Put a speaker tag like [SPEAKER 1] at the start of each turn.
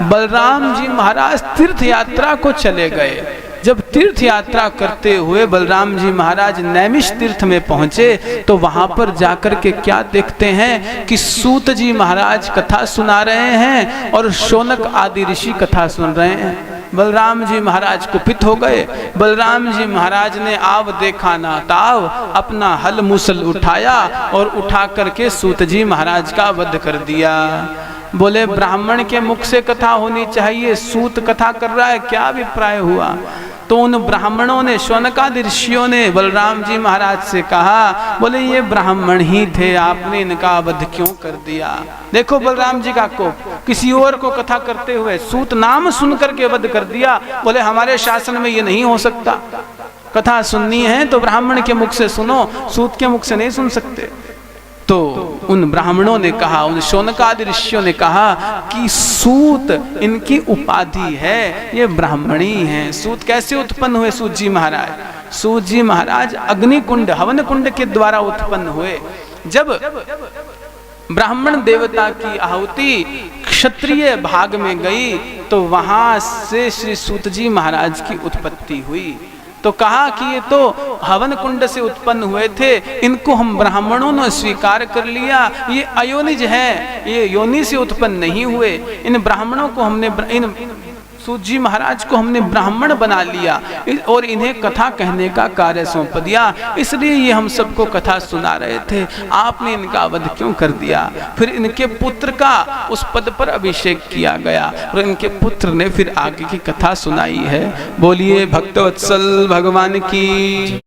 [SPEAKER 1] बलराम जी महाराज तीर्थ यात्रा को चले गए। जब तीर्थ यात्रा करते हुए बलराम जी महाराज नैमिष तीर्थ में पहुंचे तो वहां पर जाकर के क्या देखते हैं कि सूत जी महाराज कथा सुना रहे हैं और शौनक आदि ऋषि कथा सुन रहे हैं। बलराम जी महाराज कुपित हो गए। बलराम जी महाराज ने आव देखा ना ताव, अपना हल मुसल उठाया और उठा करके सूत जी महाराज का वध कर दिया। बोले ब्राह्मण के मुख से कथा होनी चाहिए, सूत कथा कर रहा है, क्या अभिप्राय हुआ? तो उन ब्राह्मणों ने, शौनकादि ऋषियों ने बलराम जी महाराज से कहा, बोले ये ब्राह्मण ही थे, आपने इनका वध क्यों कर दिया? देखो बलराम जी का कोप, किसी और को कथा करते हुए सूत नाम सुन करके वध कर दिया। बोले हमारे शासन में ये नहीं हो सकता, कथा सुननी है तो ब्राह्मण के मुख से सुनो, सूत के मुख से नहीं सुन सकते। तो उन ब्राह्मणों ने कहा, उन शौनकादि ऋषियों ने कहा कि सूत इनकी उपाधि है, ये ब्राह्मणी हैं। सूत कैसे उत्पन्न हुए? सूत जी महाराज, सूत जी महाराज अग्नि कुंड, हवन कुंड के द्वारा उत्पन्न हुए। जब ब्राह्मण देवता की आहुति क्षत्रिय भाग में गई तो वहां से श्री सूत जी महाराज की उत्पत्ति हुई। तो कहा कि ये तो हवन कुंड से उत्पन्न हुए थे, इनको हम ब्राह्मणों ने स्वीकार कर लिया, ये अयोनिज है, ये योनि से उत्पन्न नहीं हुए। इन ब्राह्मणों को हमने, इन सूत जी महाराज को हमने ब्राह्मण बना लिया और इन्हें कथा कहने का कार्य सौंप दिया, इसलिए ये हम सबको कथा सुना रहे थे, आपने इनका वध क्यों कर दिया? फिर इनके पुत्र का उस पद पर अभिषेक किया गया और इनके पुत्र ने फिर आगे की कथा सुनाई है। बोलिए भक्तवत्सल भगवान की।